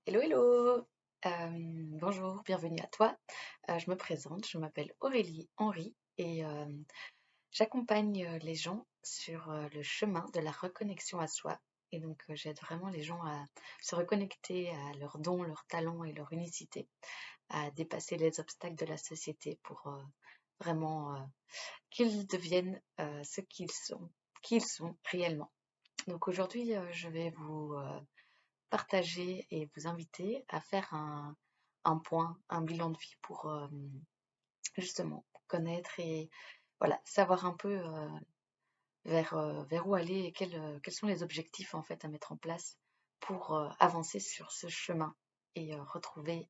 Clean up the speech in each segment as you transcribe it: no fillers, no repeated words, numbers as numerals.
Hello, hello! Bonjour, bienvenue à toi. Je me présente, je m'appelle Aurélie Henry et j'accompagne les gens sur le chemin de la reconnexion à soi. Et donc, j'aide vraiment les gens à se reconnecter à leurs dons, leurs talents et leur unicité, à dépasser les obstacles de la société pour vraiment qu'ils deviennent ce qu'ils sont réellement. Donc aujourd'hui, je vais vous partager et vous inviter à faire un point, un bilan de vie pour justement connaître et voilà, savoir un peu vers où aller et quels sont les objectifs en fait à mettre en place pour avancer sur ce chemin et retrouver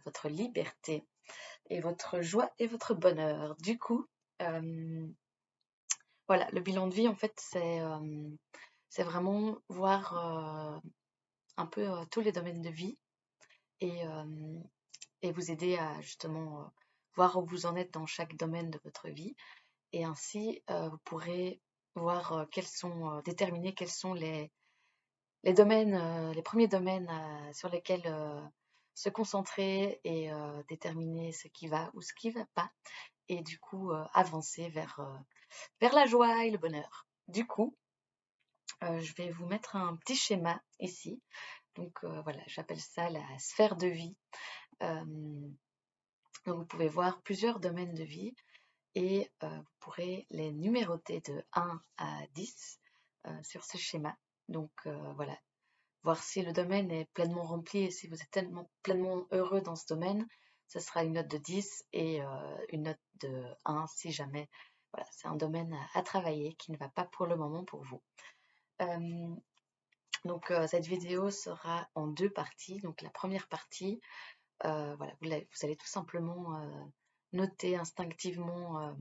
votre liberté et votre joie et votre bonheur. Du coup, euh, voilà, le bilan de vie en fait c'est vraiment voir un peu tous les domaines de vie et, et vous aider à justement voir où vous en êtes dans chaque domaine de votre vie. Et ainsi, vous pourrez voir déterminer quels sont les domaines, les premiers domaines sur lesquels se concentrer et déterminer ce qui va ou ce qui ne va pas. Et du coup, avancer vers la joie et le bonheur. Du coup, je vais vous mettre un petit schéma ici. Donc voilà, j'appelle ça la sphère de vie. Euh, Donc vous pouvez voir plusieurs domaines de vie et vous pourrez les numéroter de 1 à 10 sur ce schéma. Donc voilà, voir si le domaine est pleinement rempli et si vous êtes tellement pleinement heureux dans ce domaine, ce sera une note de 10 et une note de 1 si jamais voilà, c'est un domaine à travailler qui ne va pas pour le moment pour vous. Donc cette vidéo sera en deux parties. Donc la première partie, voilà, vous allez tout simplement noter instinctivement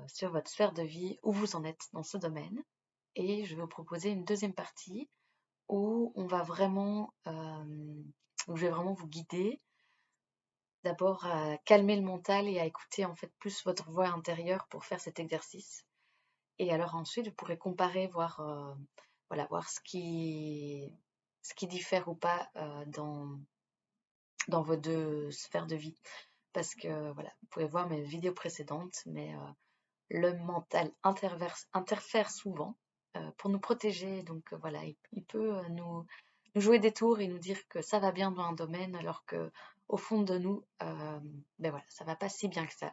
sur votre sphère de vie où vous en êtes dans ce domaine. Et je vais vous proposer une deuxième partie où où je vais vraiment vous guider d'abord à calmer le mental et à écouter en fait plus votre voix intérieure pour faire cet exercice. Et alors ensuite, vous pourrez comparer, voir ce qui diffère ou pas dans vos deux sphères de vie. Parce que voilà, vous pouvez voir mes vidéos précédentes, mais le mental interfère souvent pour nous protéger. Donc voilà, il peut nous jouer des tours et nous dire que ça va bien dans un domaine, alors que au fond de nous, ben voilà, ça va pas si bien que ça.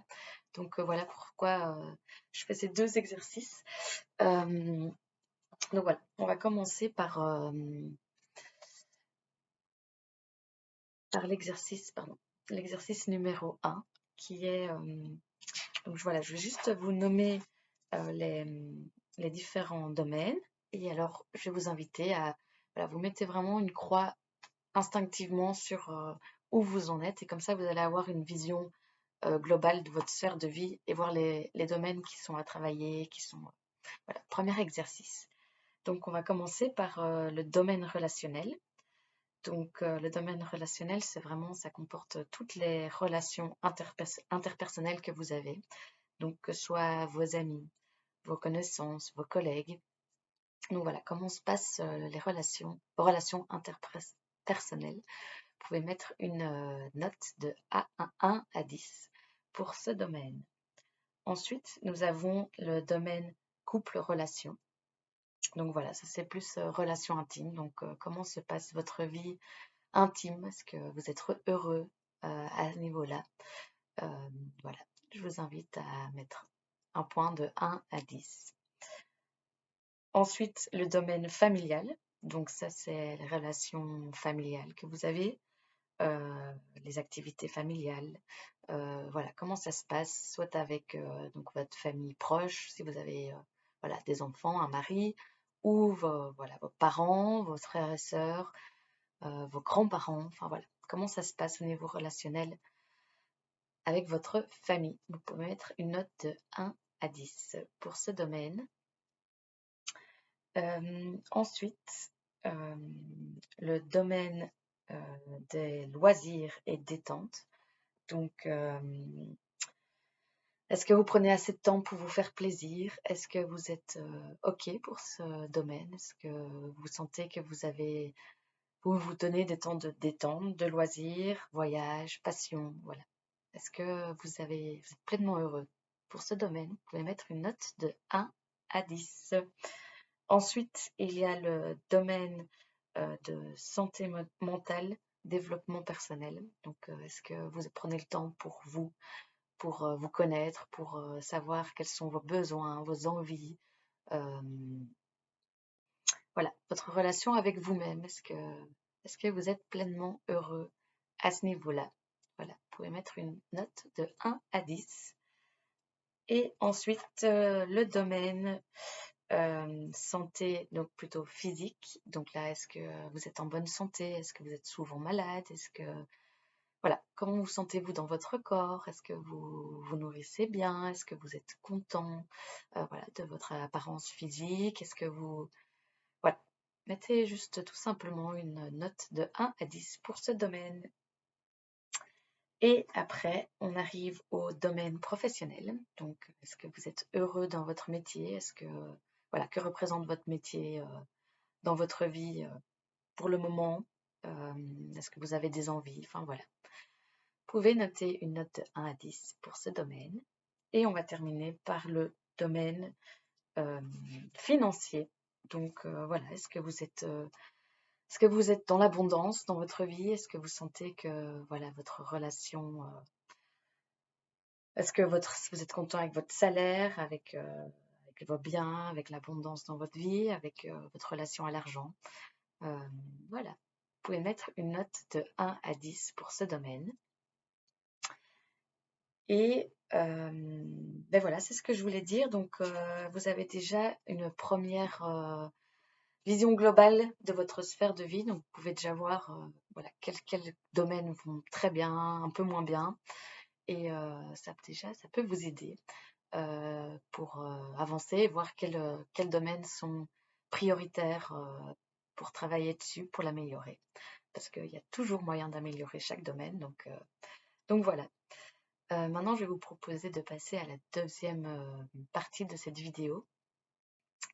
Donc voilà pourquoi je fais ces deux exercices. Donc voilà, on va commencer par l'exercice numéro 1, qui est donc voilà, je vais juste vous nommer les différents domaines. Et alors, je vais vous inviter à voilà, vous mettez vraiment une croix instinctivement sur où vous en êtes. Et comme ça, vous allez avoir une vision globale de votre sphère de vie et voir les domaines qui sont à travailler, qui sont... Voilà, premier exercice. Donc, on va commencer par le domaine relationnel. Donc, le domaine relationnel, ça comporte toutes les relations interpersonnelles que vous avez. Donc, que ce soit vos amis, vos connaissances, vos collègues. Donc voilà, comment se passent vos relations interpersonnelles. Vous pouvez mettre une note de 1 à 10 pour ce domaine. Ensuite, nous avons le domaine couple-relation. Donc voilà, ça c'est plus relation intime. Donc comment se passe votre vie intime? Est-ce que vous êtes heureux à ce niveau-là? Voilà, je vous invite à mettre un point de 1 à 10. Ensuite, le domaine familial. Donc ça, c'est les relations familiales que vous avez, les activités familiales. Voilà, comment ça se passe, soit avec donc votre famille proche, si vous avez voilà, des enfants, un mari, ou vos parents, vos frères et sœurs, vos grands-parents. Enfin voilà, comment ça se passe au niveau relationnel avec votre famille. Vous pouvez mettre une note de 1 à 10 pour ce domaine. Ensuite, le domaine des loisirs et détente. Donc, est-ce que vous prenez assez de temps pour vous faire plaisir? Est-ce que vous êtes OK pour ce domaine? Est-ce que vous sentez que Vous vous donnez des temps de détente, de loisirs, voyages, passion, voilà. Est-ce que vous êtes pleinement heureux? Pour ce domaine, vous pouvez mettre une note de 1 à 10. Ensuite, il y a le domaine de santé mentale, développement personnel. Donc, est-ce que vous prenez le temps pour vous, pour vous connaître, pour savoir quels sont vos besoins, vos envies, euh, voilà, votre relation avec vous-même. Est-ce que vous êtes pleinement heureux à ce niveau-là? Voilà, vous pouvez mettre une note de 1 à 10. Et ensuite, le domaine santé, donc plutôt physique. Donc là, est-ce que vous êtes en bonne santé? Est-ce que vous êtes souvent malade? Voilà, comment vous sentez-vous dans votre corps? Est-ce que vous vous nourrissez bien? Est-ce que vous êtes content, voilà, de votre apparence physique? Voilà, mettez juste tout simplement une note de 1 à 10 pour ce domaine. Et après, on arrive au domaine professionnel. Donc, est-ce que vous êtes heureux dans votre métier? Voilà, que représente votre métier dans votre vie pour le moment? Est-ce que vous avez des envies? Enfin, voilà. Vous pouvez noter une note de 1 à 10 pour ce domaine. Et on va terminer par le domaine financier. Donc, voilà, est-ce que vous êtes dans l'abondance dans votre vie? Est-ce que vous sentez que voilà, votre relation, est-ce que vous êtes content avec votre salaire, avec vos biens, avec l'abondance dans votre vie, avec votre relation à l'argent? Voilà. Vous pouvez mettre une note de 1 à 10 pour ce domaine. Et ben voilà, c'est ce que je voulais dire. Donc, vous avez déjà une première vision globale de votre sphère de vie. Donc, vous pouvez déjà voir voilà, quels domaines vont très bien, un peu moins bien. Et ça peut vous aider pour avancer, voir quels domaines sont prioritaires pour travailler dessus, pour l'améliorer. Parce qu'il y a toujours moyen d'améliorer chaque domaine. Donc voilà. Maintenant, je vais vous proposer de passer à la deuxième partie de cette vidéo.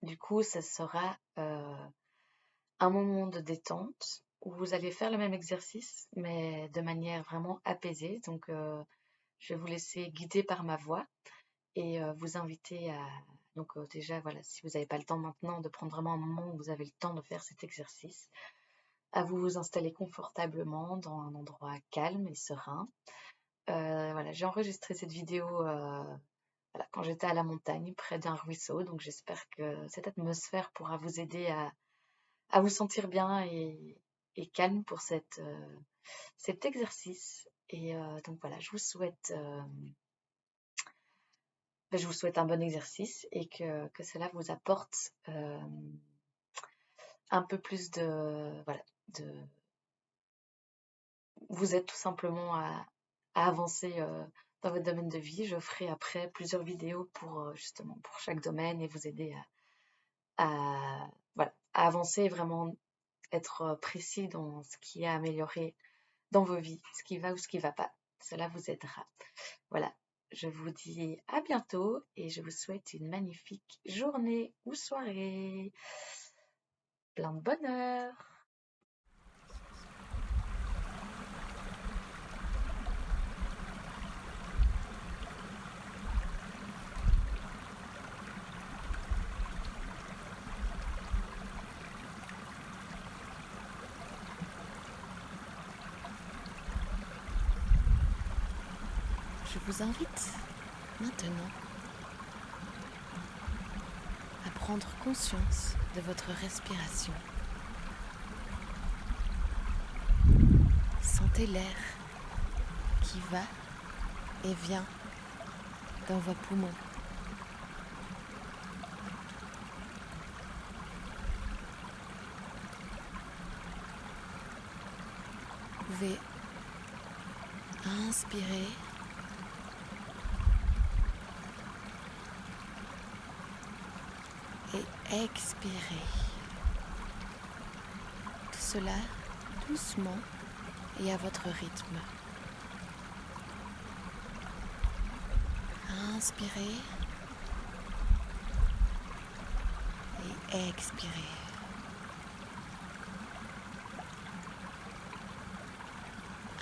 Du coup, ce sera un moment de détente où vous allez faire le même exercice, mais de manière vraiment apaisée. Donc, je vais vous laisser guider par ma voix et vous inviter à... Donc déjà, voilà, si vous n'avez pas le temps maintenant, de prendre vraiment un moment où vous avez le temps de faire cet exercice, à vous installer confortablement dans un endroit calme et serein. Voilà, j'ai enregistré cette vidéo voilà, quand j'étais à la montagne, près d'un ruisseau, donc j'espère que cette atmosphère pourra vous aider à vous sentir bien et calme pour cet exercice. Et donc voilà, je vous souhaite un bon exercice et que cela vous apporte un peu plus voilà, vous aide tout simplement à avancer dans votre domaine de vie. Je ferai après plusieurs vidéos pour justement pour chaque domaine et vous aider voilà, à avancer et vraiment être précis dans ce qui est à améliorer dans vos vies, ce qui va ou ce qui ne va pas. Cela vous aidera. Voilà, je vous dis à bientôt et je vous souhaite une magnifique journée ou soirée. Plein de bonheur. Je vous invite maintenant à prendre conscience de votre respiration. Sentez l'air qui va et vient dans vos poumons. Vous pouvez inspirer et expirer. Tout cela doucement et à votre rythme. Inspirez et expirez.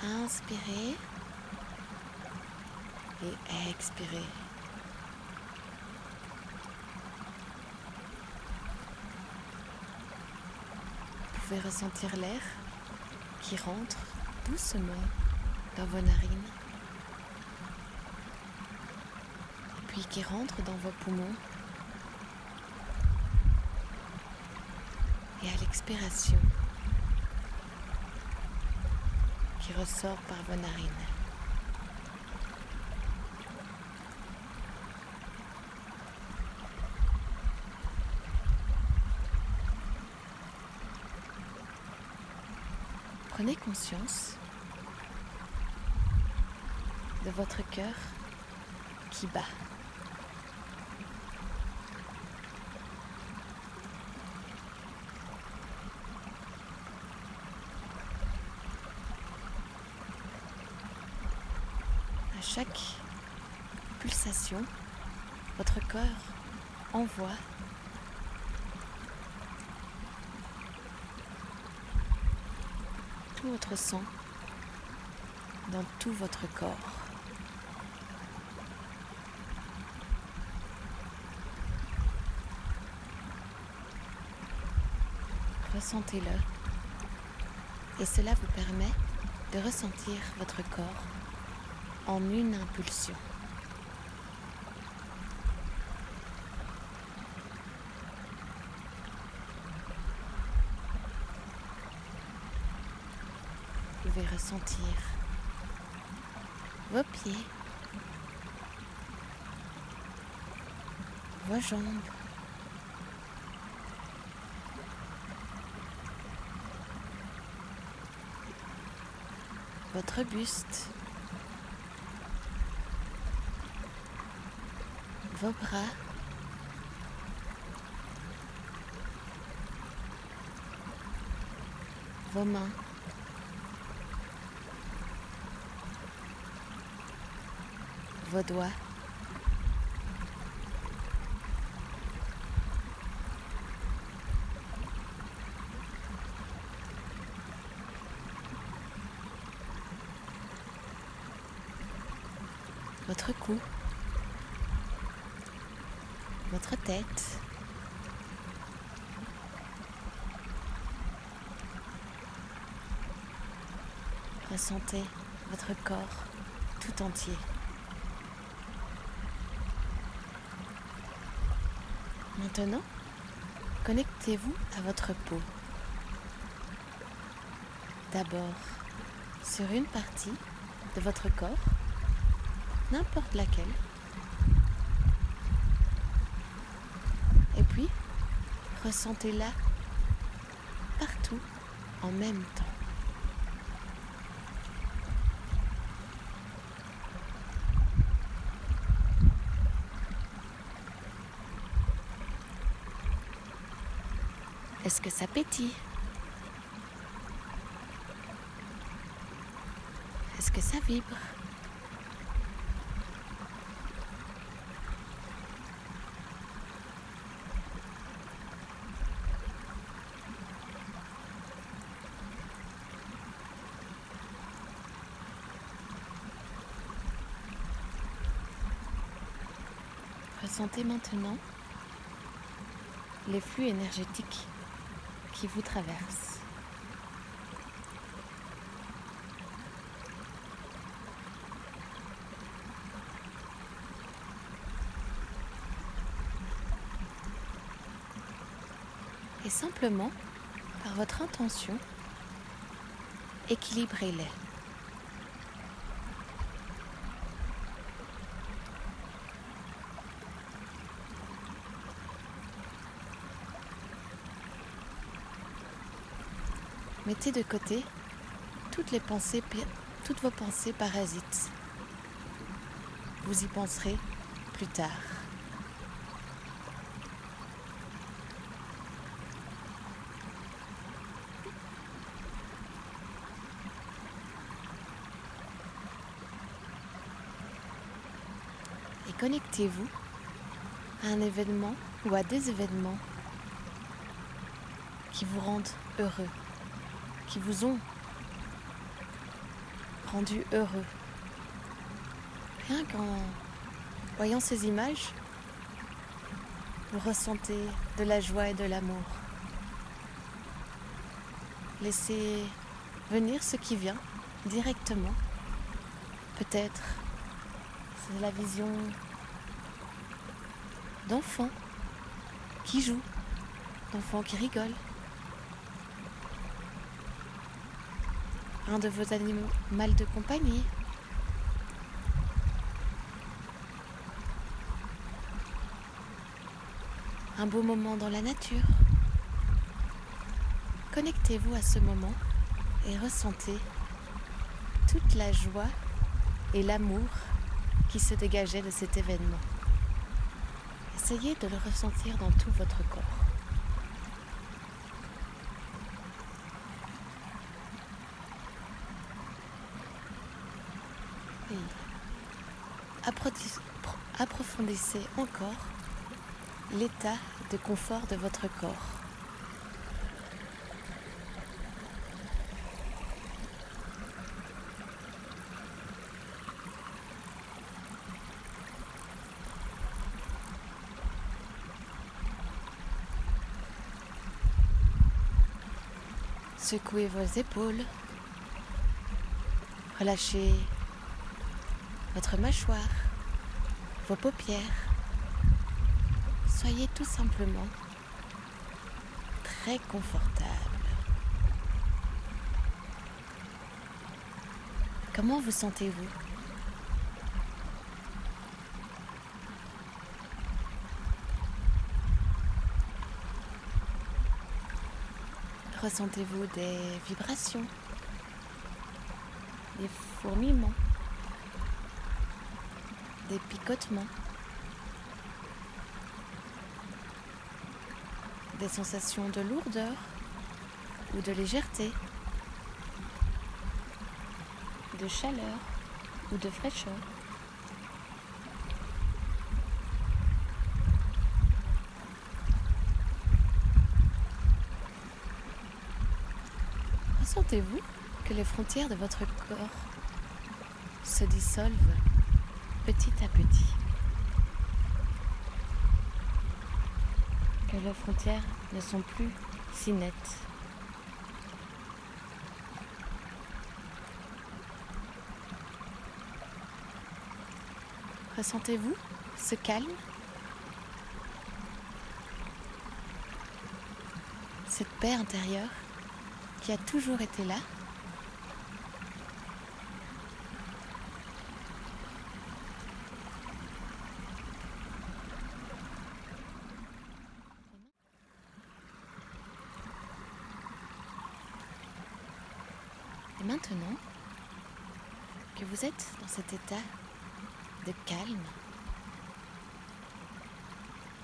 Inspirez et expirez. Vous pouvez ressentir l'air qui rentre doucement dans vos narines, puis qui rentre dans vos poumons. Et à l'expiration, qui ressort par vos narines. Prenez conscience de votre cœur qui bat. À chaque pulsation, votre cœur envoie tout votre sang dans tout votre corps. Ressentez-le et cela vous permet de ressentir votre corps en une impulsion. Vous pouvez ressentir vos pieds, vos jambes, votre buste, vos bras, vos mains, vos doigts, votre cou, votre tête, ressentez votre corps tout entier. Maintenant, connectez-vous à votre peau. D'abord, sur une partie de votre corps, n'importe laquelle. Et puis, ressentez-la partout en même temps. Est-ce que ça pétille? Est-ce que ça vibre? Ressentez maintenant les flux énergétiques qui vous traversent. Et simplement, par votre intention, équilibrez-les. Mettez de côté toutes vos pensées parasites. Vous y penserez plus tard. Et connectez-vous à un événement ou à des événements qui vous rendent heureux, qui vous ont rendu heureux. Rien qu'en voyant ces images, vous ressentez de la joie et de l'amour. Laissez venir ce qui vient directement. Peut-être c'est la vision d'enfants qui jouent, d'enfants qui rigolent. Un de vos animaux de compagnie. Un beau moment dans la nature. Connectez-vous à ce moment et ressentez toute la joie et l'amour qui se dégageait de cet événement. Essayez de le ressentir dans tout votre corps. Et approfondissez encore l'état de confort de votre corps. Secouez vos épaules, relâchez votre mâchoire, vos paupières. Soyez tout simplement très confortable. Comment vous sentez-vous ? Ressentez-vous des vibrations, des fourmillements, des picotements, des sensations de lourdeur ou de légèreté, de chaleur ou de fraîcheur. Ressentez-vous que les frontières de votre corps se dissolvent petit à petit. Que les frontières ne sont plus si nettes. Ressentez-vous ce calme, cette paix intérieure qui a toujours été là? Et maintenant que vous êtes dans cet état de calme,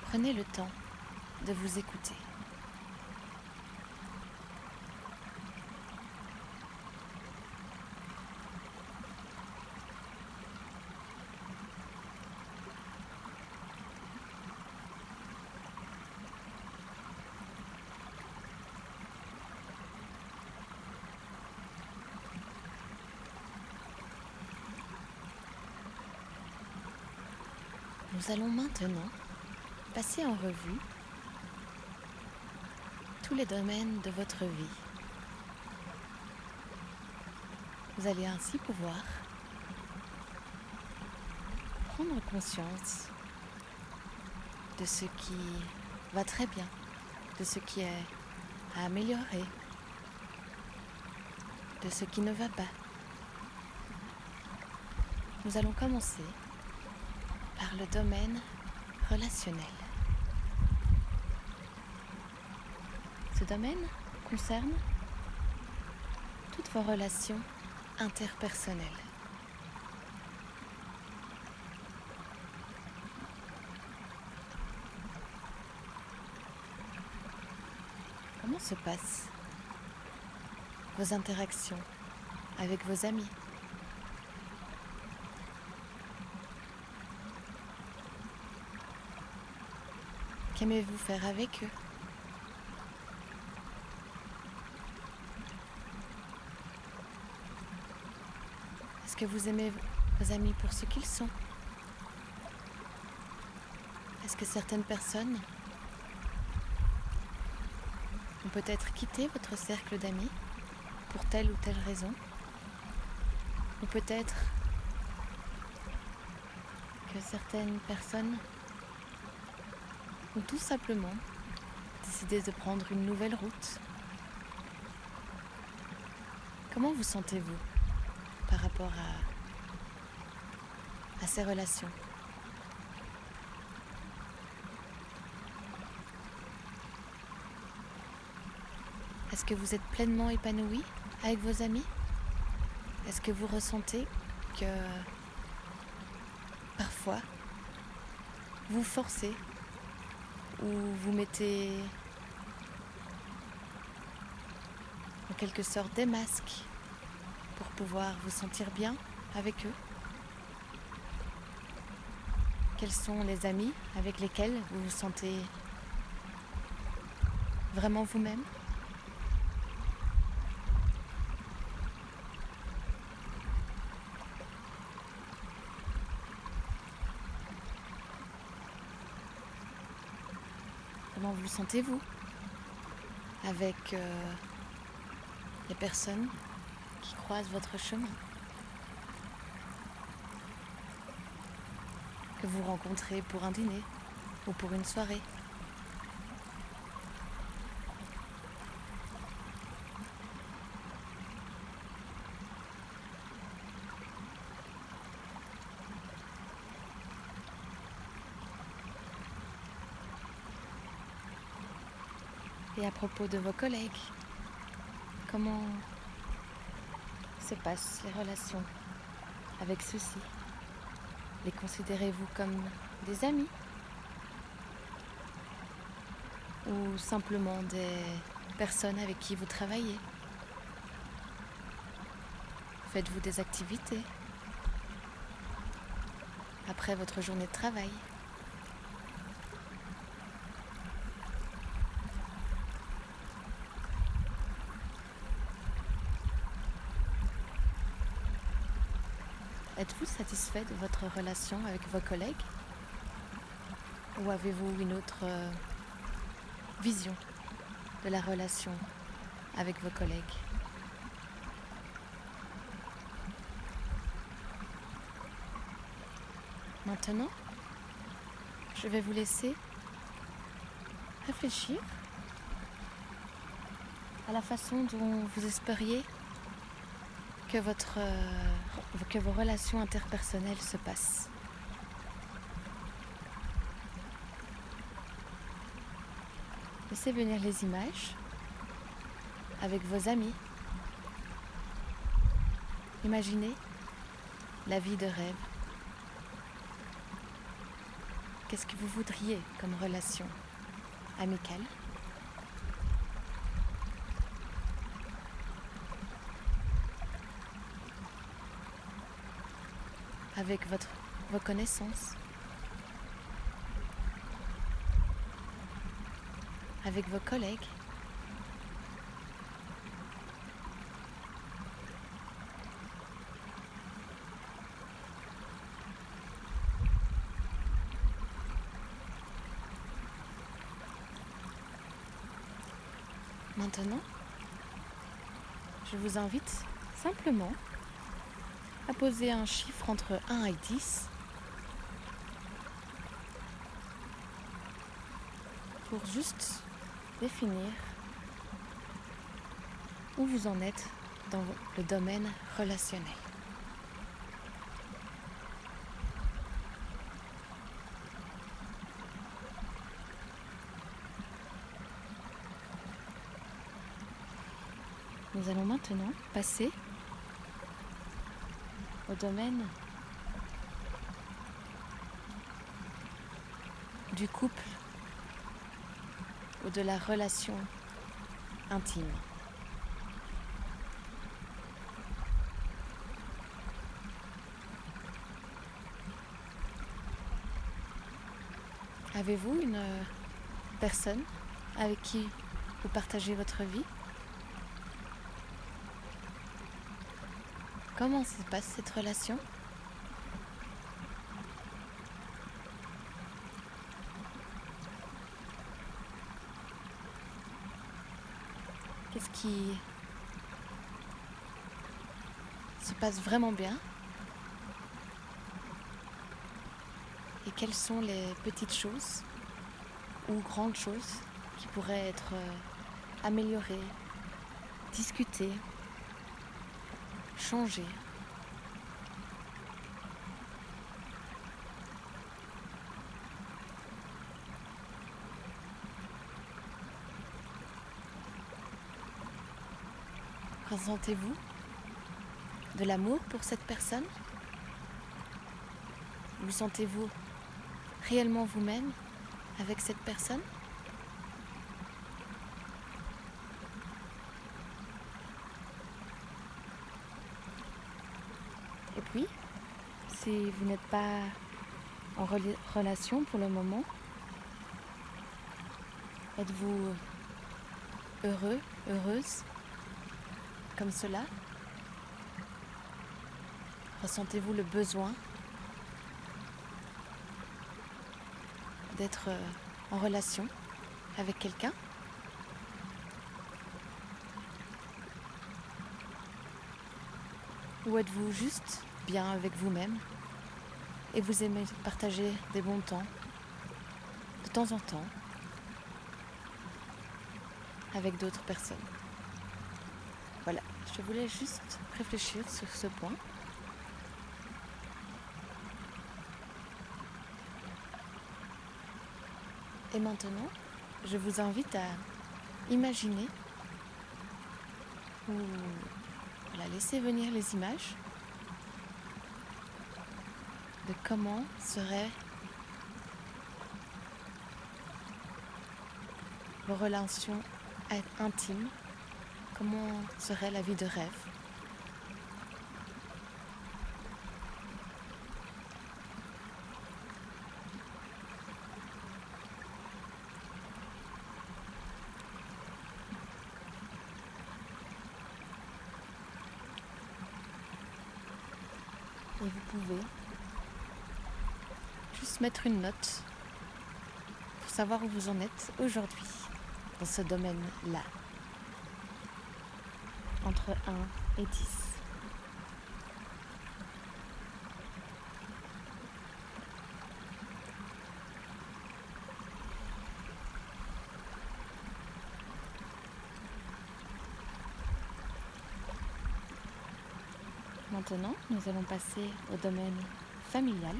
prenez le temps de vous écouter. Nous allons maintenant passer en revue tous les domaines de votre vie. Vous allez ainsi pouvoir prendre conscience de ce qui va très bien, de ce qui est à améliorer, de ce qui ne va pas. Nous allons commencer par le domaine relationnel. Ce domaine concerne toutes vos relations interpersonnelles. Comment se passent vos interactions avec vos amis ? Qu'aimez-vous faire avec eux ? Est-ce que vous aimez vos amis pour ce qu'ils sont? Est-ce que certaines personnes ont peut-être quitté votre cercle d'amis pour telle ou telle raison? Ou peut-être que certaines personnes ont tout simplement décidé de prendre une nouvelle route. Comment vous sentez-vous par rapport à ces relations? Est-ce que vous êtes pleinement épanoui avec vos amis? Est-ce que vous ressentez que parfois vous forcez ou vous mettez en quelque sorte des masques pour pouvoir vous sentir bien avec eux? Quels sont les amis avec lesquels vous vous sentez vraiment vous-même? Comment vous sentez-vous avec les personnes qui croisent votre chemin, que vous rencontrez pour un dîner ou pour une soirée? Et à propos de vos collègues, comment se passent les relations avec ceux-ci? Les considérez-vous comme des amis? Ou simplement des personnes avec qui vous travaillez? Faites-vous des activités après votre journée de travail? Êtes-vous satisfait de votre relation avec vos collègues? Ou avez-vous une autre vision de la relation avec vos collègues? Maintenant, je vais vous laisser réfléchir à la façon dont vous espériez que vos relations interpersonnelles se passent. Laissez venir les images avec vos amis. Imaginez la vie de rêve. Qu'est-ce que vous voudriez comme relation amicale? Avec vos connaissances, avec vos collègues, maintenant, je vous invite simplement à poser un chiffre entre 1 et 10 pour juste définir où vous en êtes dans le domaine relationnel. Nous allons maintenant passer au domaine du couple ou de la relation intime. Avez-vous une personne avec qui vous partagez votre vie? Comment se passe cette relation? Qu'est-ce qui se passe vraiment bien? Et quelles sont les petites choses ou grandes choses qui pourraient être améliorées, discutées, changées? Ressentez-vous de l'amour pour cette personne? Vous sentez-vous réellement vous-même avec cette personne? Et puis, si vous n'êtes pas en relation pour le moment, êtes-vous heureux, heureuse comme cela? Ressentez-vous le besoin d'être en relation avec quelqu'un? Ou êtes-vous juste bien avec vous-même et vous aimez partager des bons temps de temps en temps avec d'autres personnes? Voilà, je voulais juste réfléchir sur ce point. Et maintenant, je vous invite à imaginer ou laisser venir les images de comment seraient vos relations intimes, comment serait la vie de rêve. Et vous pouvez juste mettre une note pour savoir où vous en êtes aujourd'hui dans ce domaine-là, entre 1 et 10. Maintenant, nous allons passer au domaine familial.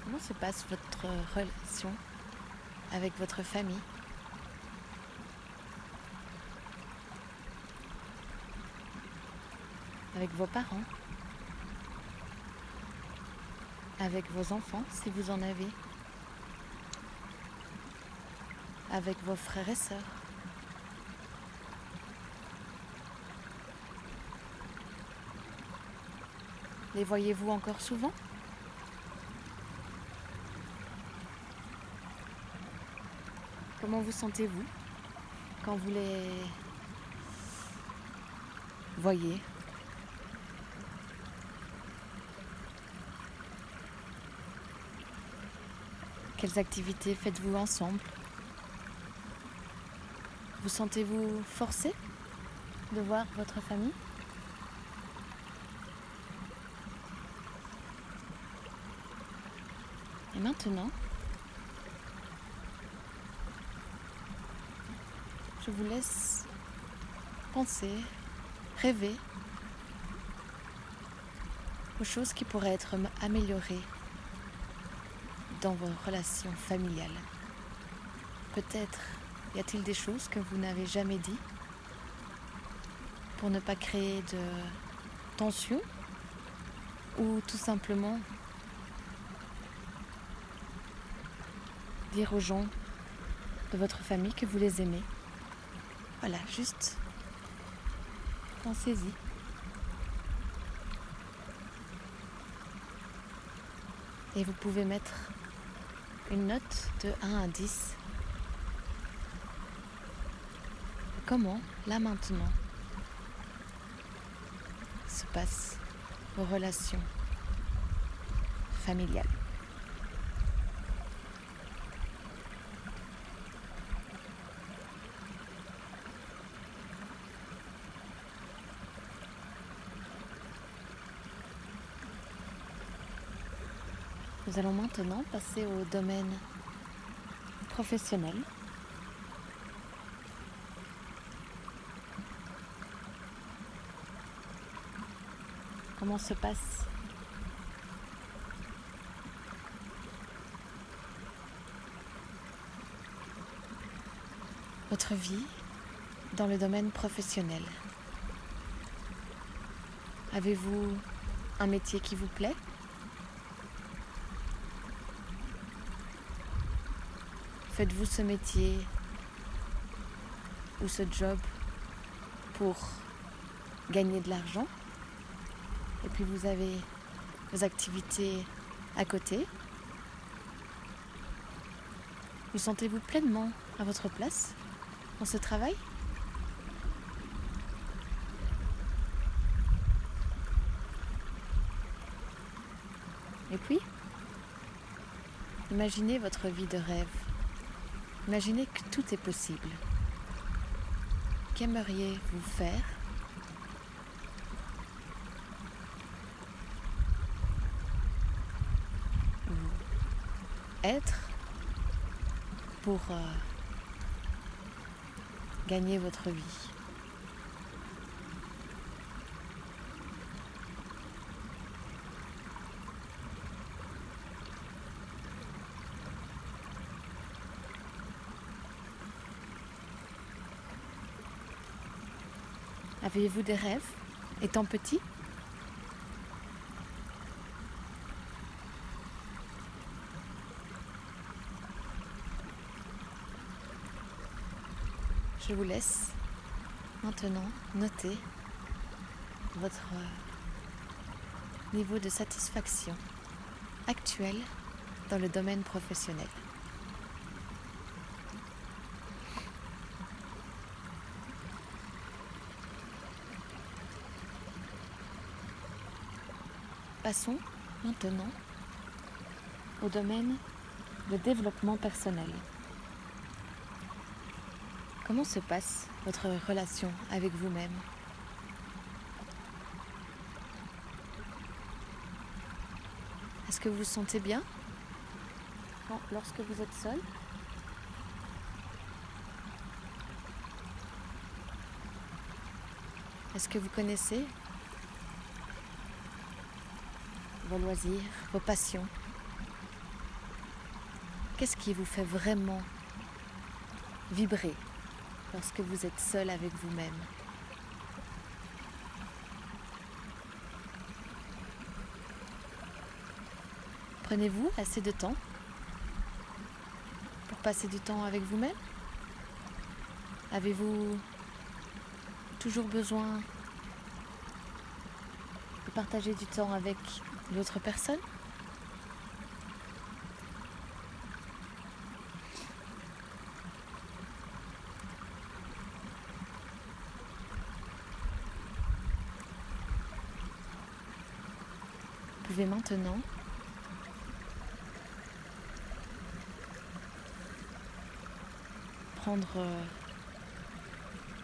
Comment se passe votre relation avec votre famille? Avec vos parents? Avec vos enfants, si vous en avez? Avec vos frères et sœurs? Les voyez-vous encore souvent? Comment vous sentez-vous quand vous les voyez? Quelles activités faites-vous ensemble? Vous sentez-vous forcé de voir votre famille? Et maintenant, je vous laisse penser, rêver aux choses qui pourraient être améliorées dans vos relations familiales. Peut-être y a-t-il des choses que vous n'avez jamais dit pour ne pas créer de tension ou tout simplement dire aux gens de votre famille que vous les aimez. Voilà, juste pensez-y. Et vous pouvez mettre une note de 1 à 10. comment, là maintenant, se passent vos relations familiales. Nous allons maintenant passer au domaine professionnel. Comment se passe votre vie dans le domaine professionnel? Avez-vous un métier qui vous plaît? Faites-vous ce métier ou ce job pour gagner de l'argent? Et puis vous avez vos activités à côté? Vous sentez-vous pleinement à votre place dans ce travail? Et puis, imaginez votre vie de rêve. Imaginez que tout est possible. Qu'aimeriez-vous faire? Ou être pour gagner votre vie? Aviez-vous des rêves étant petit? Je vous laisse maintenant noter votre niveau de satisfaction actuel dans le domaine professionnel. Passons maintenant au domaine de développement personnel. Comment se passe votre relation avec vous-même? Est-ce que vous vous sentez bien lorsque vous êtes seul? Est-ce que vous connaissez vos loisirs, vos passions? Qu'est-ce qui vous fait vraiment vibrer lorsque vous êtes seul avec vous-même? Prenez-vous assez de temps pour passer du temps avec vous-même? Avez-vous toujours besoin de partager du temps avec l'autre personne? Vous pouvez maintenant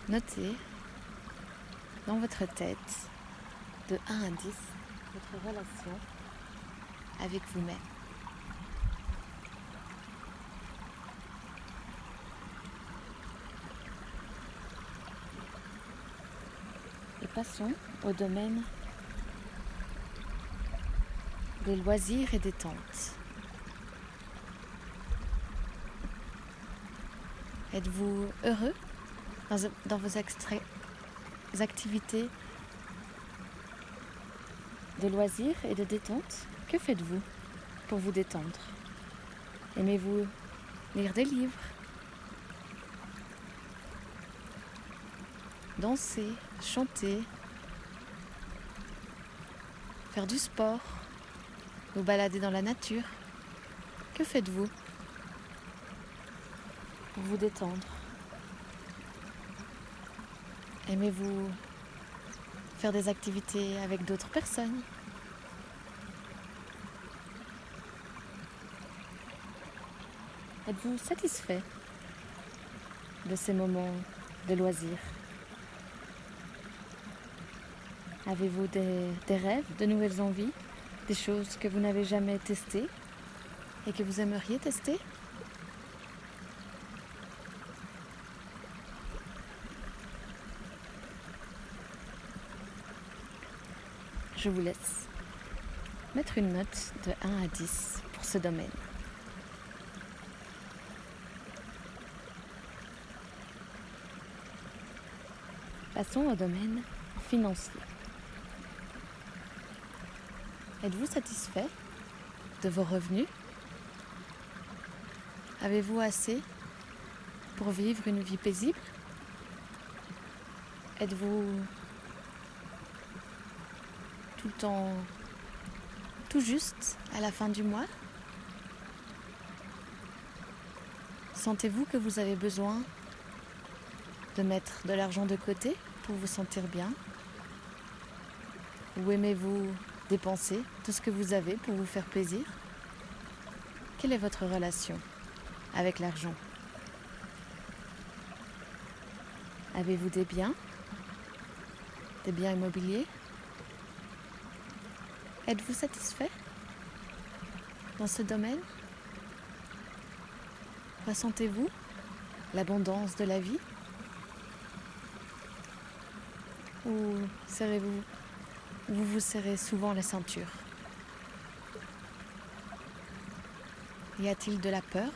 noter dans votre tête de 1 à 10 votre relation avec vous-même. Et passons au domaine des loisirs et détente. Êtes-vous heureux dans vos activités de loisirs et de détente? Que faites-vous pour vous détendre? Aimez-vous lire des livres, danser, chanter, faire du sport, vous balader dans la nature? Que faites-vous pour vous détendre? Aimez-vous faire des activités avec d'autres personnes? Êtes-vous satisfait de ces moments de loisirs? Avez-vous des rêves, de nouvelles envies, des choses que vous n'avez jamais testées et que vous aimeriez tester? Je vous laisse mettre une note de 1 à 10 pour ce domaine. Passons au domaine financier. Êtes-vous satisfait de vos revenus? Avez-vous assez pour vivre une vie paisible? Êtes-vous tout le temps tout juste à la fin du mois? Sentez-vous que vous avez besoin de mettre de l'argent de côté pour vous sentir bien? Ou aimez-vous dépenser tout ce que vous avez pour vous faire plaisir? Quelle est votre relation avec l'argent? Avez-vous des biens immobiliers? Êtes-vous satisfait dans ce domaine? Ressentez-vous l'abondance de la vie? Ou vous vous serrez souvent la ceinture? Y a-t-il de la peur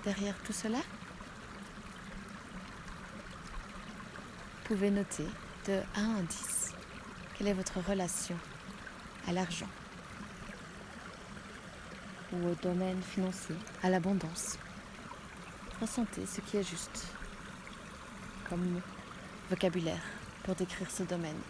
derrière tout cela? Vous pouvez noter de 1 à 10 quelle est votre relation à l'argent ou au domaine financier, à l'abondance. Ressentez ce qui est juste comme vocabulaire pour décrire ce domaine.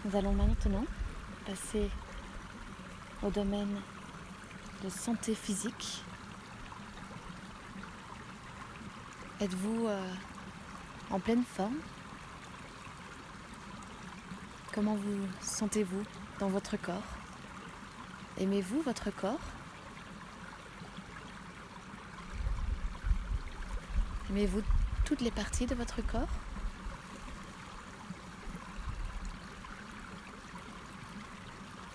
Nous allons maintenant passer au domaine de santé physique. Êtes-vous en pleine forme? Comment vous sentez-vous dans votre corps? Aimez-vous votre corps? Aimez-vous toutes les parties de votre corps?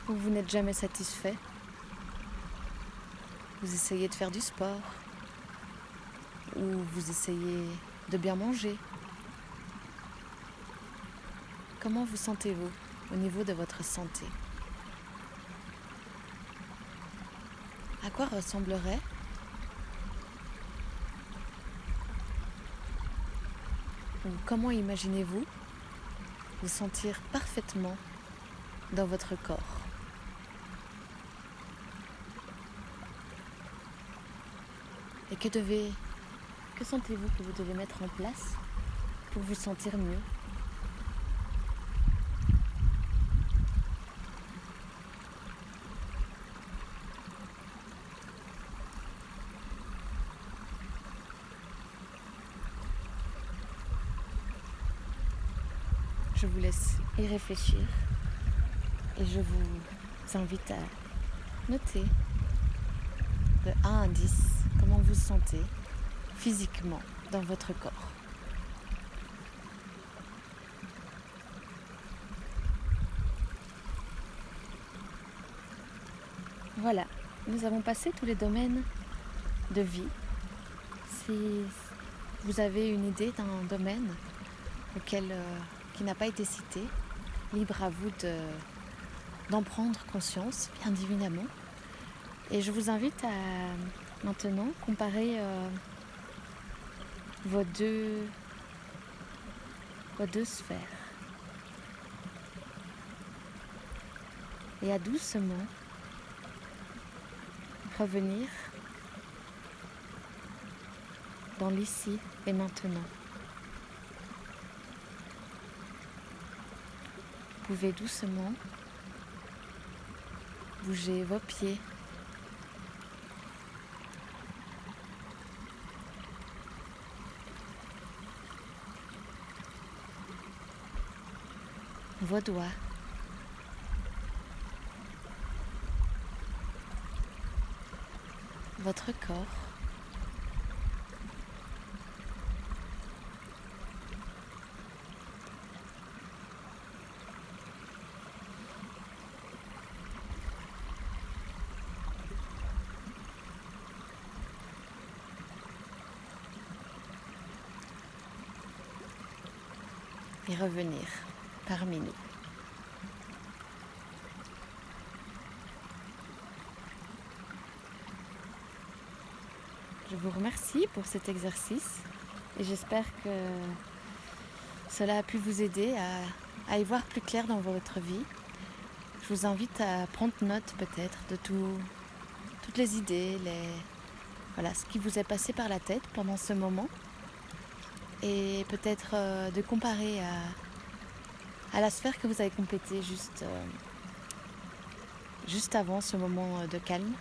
Ou vous n'êtes jamais satisfait? Vous essayez de faire du sport? Ou vous essayez de bien manger? Comment vous sentez-vous au niveau de votre santé? À quoi ressemblerait ou comment imaginez-vous vous sentir parfaitement dans votre corps? Et que sentez-vous que vous devez mettre en place pour vous sentir mieux? Je vous laisse y réfléchir et je vous invite à noter de 1 à 10 comment vous vous sentez physiquement dans votre corps. Voilà, nous avons passé tous les domaines de vie. Si vous avez une idée d'un domaine qui n'a pas été cité, libre à vous d'en prendre conscience, bien évidemment. Et je vous invite à maintenant comparer vos deux sphères. Et à doucement revenir dans l'ici et maintenant. Vous pouvez doucement bouger vos pieds, vos doigts, votre corps, et revenir parmi nous. Je vous remercie pour cet exercice et j'espère que cela a pu vous aider à y voir plus clair dans votre vie. Je vous invite à prendre note peut-être de toutes les idées, ce qui vous est passé par la tête pendant ce moment et peut-être de comparer à la sphère que vous avez complétée juste avant ce moment de calme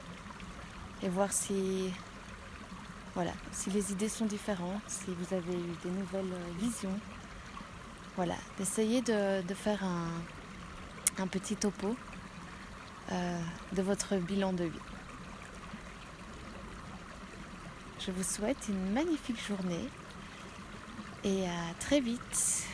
et voir si les idées sont différentes, si vous avez eu des nouvelles visions. D'essayer de faire un petit topo de votre bilan de vie. Je vous souhaite une magnifique journée et à très vite.